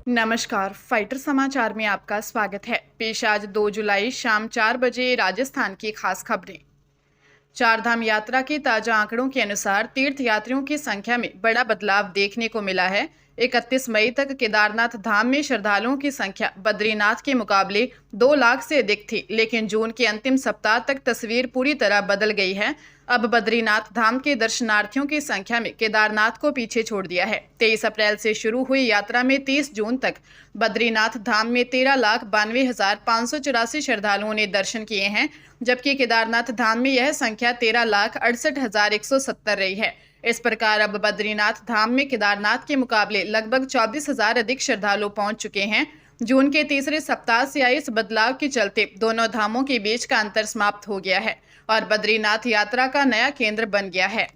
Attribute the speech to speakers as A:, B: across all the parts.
A: नमस्कार, फाइटर समाचार में आपका स्वागत है। पेश आज 2 जुलाई शाम 4 बजे राजस्थान की खास खबरें। चारधाम यात्रा के ताजा आंकड़ों के अनुसार तीर्थ यात्रियों की संख्या में बड़ा बदलाव देखने को मिला है। 31 मई तक केदारनाथ धाम में श्रद्धालुओं की संख्या बद्रीनाथ के मुकाबले 2 लाख से अधिक थी, लेकिन जून के अंतिम सप्ताह तक तस्वीर पूरी तरह बदल गई है। अब बद्रीनाथ धाम के दर्शनार्थियों की संख्या में केदारनाथ को पीछे छोड़ दिया है। 23 अप्रैल से शुरू हुई यात्रा में 30 जून तक बद्रीनाथ धाम में 13,92,584 श्रद्धालुओं ने दर्शन किए हैं, जबकि केदारनाथ धाम में यह संख्या 13,68,170 रही है। इस प्रकार अब बद्रीनाथ धाम में केदारनाथ के मुकाबले लगभग 24,000 अधिक श्रद्धालु पहुंच चुके हैं। जून के तीसरे सप्ताह से आई इस बदलाव के चलते दोनों धामों के बीच का अंतर समाप्त हो गया है और बद्रीनाथ यात्रा का नया केंद्र बन गया है।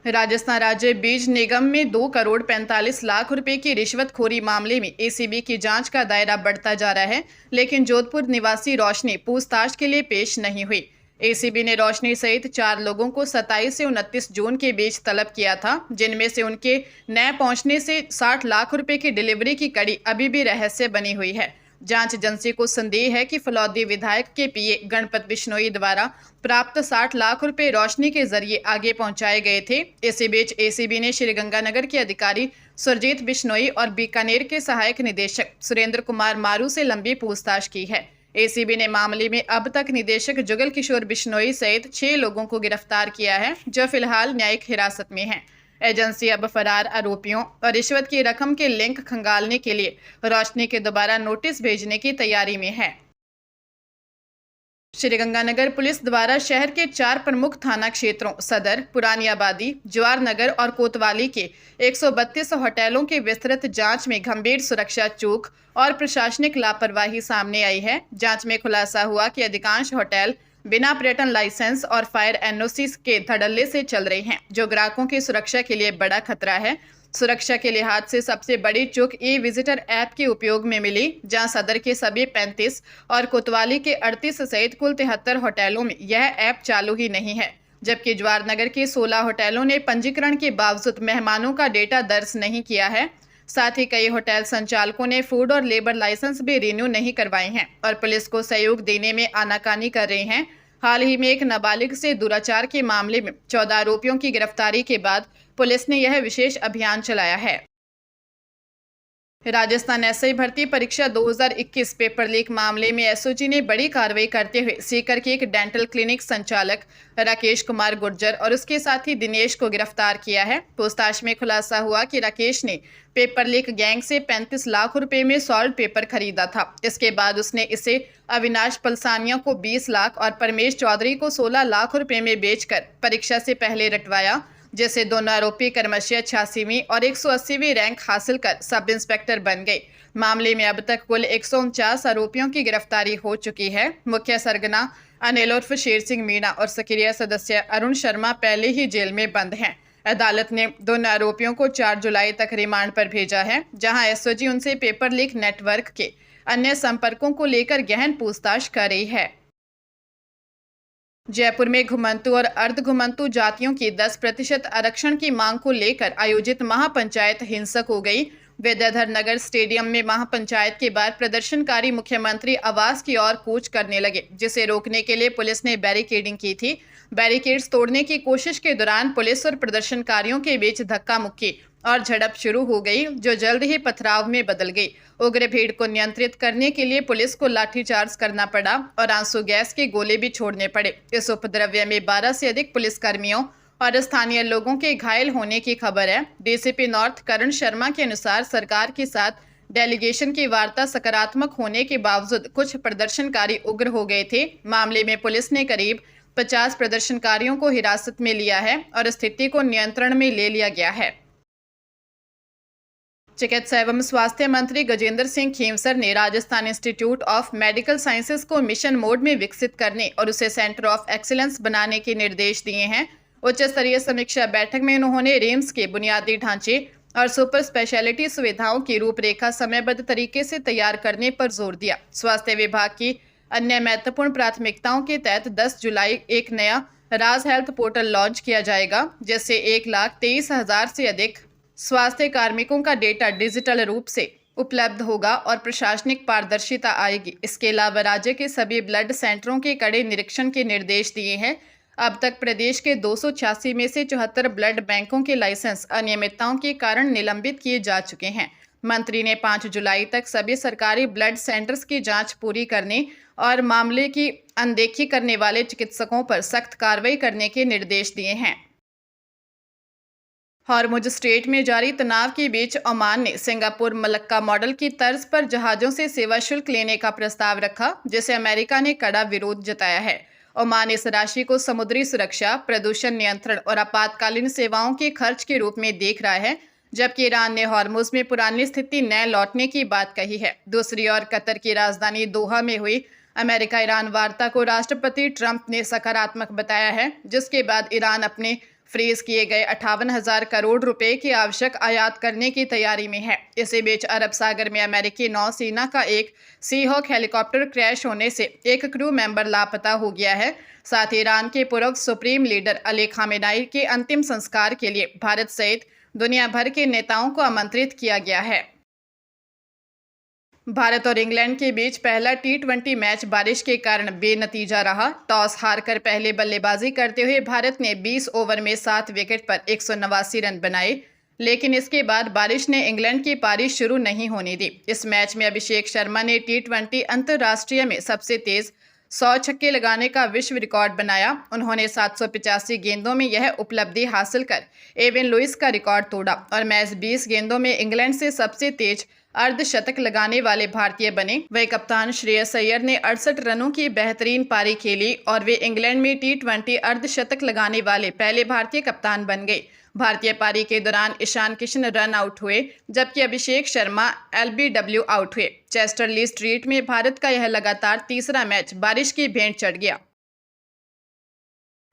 A: राजस्थान राज्य बीज निगम में 2 करोड़ 45 लाख रुपए की रिश्वतखोरी मामले में एसीबी की जांच का दायरा बढ़ता जा रहा है, लेकिन जोधपुर निवासी रोशनी पूछताछ के लिए पेश नहीं हुई। एसीबी ने रोशनी सहित 4 लोगों को 27 से 29 जून के बीच तलब किया था, जिनमें से उनके न पहुंचने से 60 लाख रुपए की डिलीवरी की कड़ी अभी भी रहस्य बनी हुई है। जांच एजेंसी को संदेह है कि फलौदी विधायक के पीए गणपत बिश्नोई द्वारा प्राप्त 60 लाख रुपए रोशनी के जरिए आगे पहुंचाए गए थे। इसी बीच एसीबी ने श्रीगंगानगर के अधिकारी सुरजीत बिश्नोई और बीकानेर के सहायक निदेशक सुरेंद्र कुमार मारू से लंबी पूछताछ की है। एसीबी ने मामले में अब तक निदेशक जुगल किशोर बिश्नोई सहित 6 लोगों को गिरफ्तार किया है, जो फिलहाल न्यायिक हिरासत में हैं। एजेंसी अब फरार आरोपियों और रिश्वत की रकम के लिंक खंगालने के लिए रोशनी के दोबारा नोटिस भेजने की तैयारी में है। श्रीगंगानगर पुलिस द्वारा शहर के 4 प्रमुख थाना क्षेत्रों सदर, पुरानी आबादी, जवार नगर और कोतवाली के 132 होटलों की विस्तृत जांच में गंभीर सुरक्षा चूक और प्रशासनिक लापरवाही सामने आई है। जांच में खुलासा हुआ कि अधिकांश होटल बिना पर्यटन लाइसेंस और फायर एनओसी के धड़ल्ले से चल रहे हैं, जो ग्राहकों की सुरक्षा के लिए बड़ा खतरा है। सुरक्षा के लिहाज से सबसे बड़ी चूक ई विजिटर ऐप के उपयोग में मिली, जहां सदर के सभी 35 और कोतवाली के 38 सहित कुल 73 होटलों में यह ऐप चालू ही नहीं है, जबकि जवार नगर के 16 होटलों ने पंजीकरण के बावजूद मेहमानों का डेटा दर्ज नहीं किया है। साथ ही कई होटल संचालकों ने फूड और लेबर लाइसेंस भी रिन्यू नहीं करवाए हैं और पुलिस को सहयोग देने में आनाकानी कर रहे हैं। हाल ही में एक नाबालिग से दुराचार के मामले में 14 आरोपियों की गिरफ्तारी के बाद पुलिस ने यह विशेष अभियान चलाया है। राजस्थान एसआई भर्ती परीक्षा 2021 पेपर लीक मामले में एसओजी ने बड़ी कार्रवाई करते हुए सीकर के एक डेंटल क्लिनिक संचालक राकेश कुमार गुर्जर और उसके साथी दिनेश को गिरफ्तार किया है। पूछताछ में खुलासा हुआ कि राकेश ने पेपर लीक गैंग से 35 लाख रुपए में सॉल्ट पेपर खरीदा था। इसके बाद उसने इसे अविनाश पलसानिया को 20 लाख और परमेश चौधरी को 16 लाख रुपए में बेचकर परीक्षा से पहले रटवाया, जैसे दोनों आरोपी क्रमशः 86वीं और 180वीं रैंक हासिल कर सब इंस्पेक्टर बन गए। मामले में अब तक कुल 149 आरोपियों की गिरफ्तारी हो चुकी है। मुख्य सरगना अनिल उर्फ शेर सिंह मीणा और सक्रिय सदस्य अरुण शर्मा पहले ही जेल में बंद हैं। अदालत ने दोनों आरोपियों को 4 जुलाई तक रिमांड पर भेजा है, जहां एसओजी उनसे पेपर लीक नेटवर्क के अन्य संपर्कों को लेकर गहन पूछताछ कर रही है। जयपुर में घुमंतु और अर्ध घुमंतु जातियों की 10% आरक्षण की मांग को लेकर आयोजित महापंचायत हिंसक हो गई। विद्याधर नगर स्टेडियम में महापंचायत के बाद प्रदर्शनकारी मुख्यमंत्री आवास की ओर कूच करने लगे, जिसे रोकने के लिए पुलिस ने बैरिकेडिंग की थी। बैरिकेड्स तोड़ने की कोशिश के दौरान पुलिस और प्रदर्शनकारियों के बीच धक्का मुक्की और झड़प शुरू हो गई, जो जल्द ही पथराव में बदल गई। उग्र भीड़ को नियंत्रित करने के लिए पुलिस को लाठीचार्ज करना पड़ा और आंसू गैस के गोले भी छोड़ने पड़े। इस उपद्रव्य में 12 से अधिक पुलिसकर्मियों और स्थानीय लोगों के घायल होने की खबर है। डीसीपी नॉर्थ करण शर्मा के अनुसार सरकार के साथ डेलीगेशन की वार्ता सकारात्मक होने के बावजूद कुछ प्रदर्शनकारी उग्र हो गए थे। मामले में पुलिस ने करीब 50 प्रदर्शनकारियों को हिरासत में लिया है और स्थिति को नियंत्रण में ले लिया गया है। चिकित्सा एवं स्वास्थ्य मंत्री गजेंद्र सिंह खेमसर ने Rajasthan institute of medical sciences को मिशन मोड में विकसित करने और उसे सेंटर ऑफ एक्सीलेंस बनाने के निर्देश दिए हैं। उच्च स्तरीय समीक्षा बैठक में उन्होंने रिम्स के बुनियादी ढांचे और सुपर स्पेशलिटी सुविधाओं की रूपरेखा समयबद्ध तरीके से तैयार करने पर जोर दिया। स्वास्थ्य विभाग की अन्य महत्वपूर्ण प्राथमिकताओं के तहत 10 जुलाई एक नया राज हेल्थ पोर्टल लॉन्च किया जाएगा, जिससे 1,23,000 से अधिक स्वास्थ्य कार्मिकों का डेटा डिजिटल रूप से उपलब्ध होगा और प्रशासनिक पारदर्शिता आएगी। इसके अलावा राज्य के सभी ब्लड सेंटरों के कड़े निरीक्षण के निर्देश दिए हैं। अब तक प्रदेश के 286 में से 74 ब्लड बैंकों के लाइसेंस अनियमितताओं के कारण निलंबित किए जा चुके हैं। मंत्री ने 5 जुलाई तक सभी सरकारी ब्लड सेंटर्स की जांच पूरी करने और मामले की अनदेखी करने वाले चिकित्सकों पर सख्त कार्रवाई करने के निर्देश दिए हैं। हॉर्मुज स्ट्रेट में जारी तनाव के बीच ओमान ने सिंगापुर मलक्का मॉडल की तर्ज पर जहाजों से सेवा शुल्क लेने का प्रस्ताव रखा, जिसे अमेरिका ने कड़ा विरोध जताया है। ओमान इस राशि को समुद्री सुरक्षा, प्रदूषण नियंत्रण और आपातकालीन सेवाओं के खर्च के रूप में देख रहा है, जबकि ईरान ने हॉर्मुज में पुरानी स्थिति न लौटने की बात कही है। दूसरी ओर कतर की राजधानी दोहा में हुई अमेरिका ईरान वार्ता को राष्ट्रपति ट्रंप ने सकारात्मक बताया है, जिसके बाद ईरान अपने फ्रीज किए गए 58,000 करोड़ रुपए की आवश्यक आयात करने की तैयारी में है। इसी बीच अरब सागर में अमेरिकी नौसेना का एक सीहॉक हेलीकॉप्टर क्रैश होने से एक क्रू मेंबर लापता हो गया है। साथ ही ईरान के पूर्व सुप्रीम लीडर अली खामेनेई के अंतिम संस्कार के लिए भारत सहित दुनिया भर के नेताओं को आमंत्रित किया गया है। भारत और इंग्लैंड के बीच पहला टी20 मैच बारिश के कारण बेनतीजा रहा। टॉस हारकर पहले बल्लेबाजी करते हुए भारत ने 20 ओवर में 7 विकेट पर 189 रन बनाए, लेकिन इसके बाद बारिश ने इंग्लैंड की पारी शुरू नहीं होने दी। इस मैच में अभिषेक शर्मा ने टी20 अंतर्राष्ट्रीय में सबसे तेज 100 छक्के लगाने का विश्व रिकॉर्ड बनाया। उन्होंने 785 गेंदों में यह उपलब्धि हासिल कर एविन लुइस का रिकॉर्ड तोड़ा और मैच 20 गेंदों में इंग्लैंड से सबसे तेज अर्धशतक लगाने वाले भारतीय बने। वही कप्तान श्रेयस अय्यर ने 68 रनों की बेहतरीन पारी खेली और वे इंग्लैंड में टी20 अर्धशतक लगाने वाले पहले भारतीय कप्तान बन गए। भारतीय पारी के दौरान ईशान किशन रन आउट हुए, जबकि अभिषेक शर्मा एलबीडब्ल्यू आउट हुए। चेस्टरली स्ट्रीट में भारत का यह लगातार तीसरा मैच बारिश की भेंट चढ़ गया।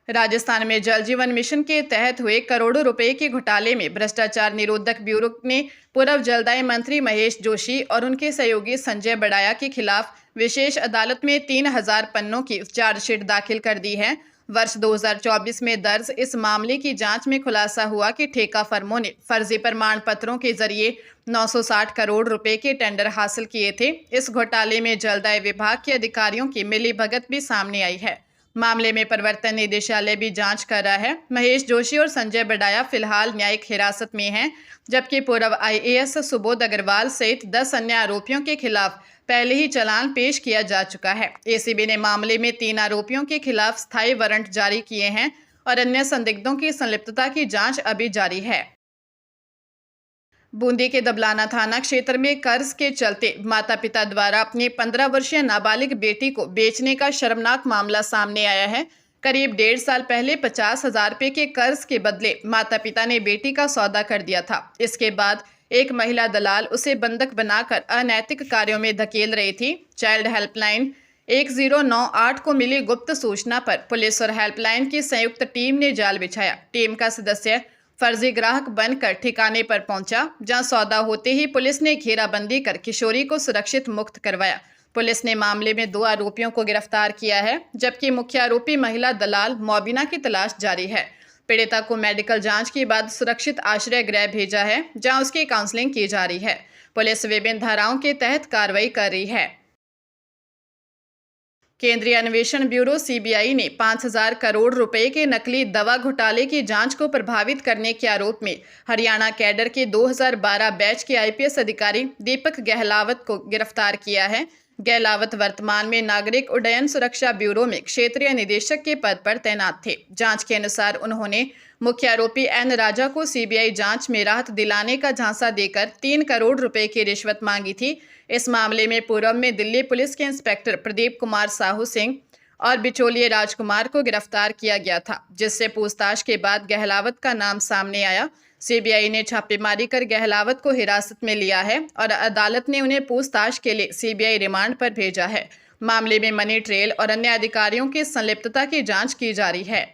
A: राजस्थान में जल जीवन मिशन के तहत हुए करोड़ों रुपए के घोटाले में भ्रष्टाचार निरोधक ब्यूरो ने पूर्व जलदाय मंत्री महेश जोशी और उनके सहयोगी संजय बड़ाया के खिलाफ विशेष अदालत में 3,000 पन्नों की चार्जशीट दाखिल कर दी है। वर्ष 2024 में दर्ज इस मामले की जांच में खुलासा हुआ कि ठेका फर्मों ने फर्जी प्रमाण पत्रों के जरिए 960 करोड़ रुपए के टेंडर हासिल किए थे। इस घोटाले में जलदाय विभाग के अधिकारियों की मिलीभगत भी सामने आई है। मामले में प्रवर्तन निदेशालय भी जांच कर रहा है। महेश जोशी और संजय बड़ाया फिलहाल न्यायिक हिरासत में हैं, जबकि पूर्व आईएएस सुबोध अग्रवाल सहित 10 अन्य आरोपियों के खिलाफ पहले ही चालान पेश किया जा चुका है। एसीबी ने मामले में 3 आरोपियों के खिलाफ स्थायी वारंट जारी किए हैं और अन्य संदिग्धों की संलिप्तता की जांच अभी जारी है। बूंदी के दबलाना थाना क्षेत्र में कर्ज के चलते माता पिता द्वारा अपनी 15 वर्षीय नाबालिग बेटी को बेचने का शर्मनाक मामला सामने आया है। करीब 1.5 साल पहले 50,000 रुपए के कर्ज के बदले माता पिता ने बेटी का सौदा कर दिया था। इसके बाद एक महिला दलाल उसे बंधक बनाकर अनैतिक कार्यों में धकेल रही थी। चाइल्ड हेल्पलाइन 1098 को मिली गुप्त सूचना पर पुलिस और हेल्पलाइन की संयुक्त टीम ने जाल बिछाया। टीम का सदस्य फर्जी ग्राहक बनकर ठिकाने पर पहुंचा, जहां सौदा होते ही पुलिस ने घेराबंदी कर किशोरी को सुरक्षित मुक्त करवाया। पुलिस ने मामले में 2 आरोपियों को गिरफ्तार किया है, जबकि मुख्य आरोपी महिला दलाल मोबिना की तलाश जारी है। पीड़िता को मेडिकल जांच के बाद सुरक्षित आश्रय गृह भेजा है, जहां उसकी काउंसलिंग की जा रही है। पुलिस विभिन्न धाराओं के तहत कार्रवाई कर रही है। केंद्रीय अन्वेषण ब्यूरो सीबीआई ने 5,000 करोड़ रुपए के नकली दवा घोटाले की जांच को प्रभावित करने के आरोप में हरियाणा कैडर के 2012 बैच के आईपीएस अधिकारी दीपक गहलावत को गिरफ्तार किया है। गहलावत वर्तमान में नागरिक उड्डयन सुरक्षा ब्यूरो में क्षेत्रीय निदेशक के पद पर तैनात थे। जांच के अनुसार उन्होंने मुख्य आरोपी एन राजा को सीबीआई जांच में राहत दिलाने का झांसा देकर 3 करोड़ रुपए की रिश्वत मांगी थी। इस मामले में पूर्व में दिल्ली पुलिस के इंस्पेक्टर प्रदीप कुमार साहू सिंह और बिचौलिए राजकुमार को गिरफ्तार किया गया था, जिससे पूछताछ के बाद गहलावत का नाम सामने आया। सीबीआई ने छापेमारी कर गहलावत को हिरासत में लिया है और अदालत ने उन्हें पूछताछ के लिए सीबीआई रिमांड पर भेजा है। मामले में मनी ट्रेल और अन्य अधिकारियों की संलिप्तता की जांच की जा रही है।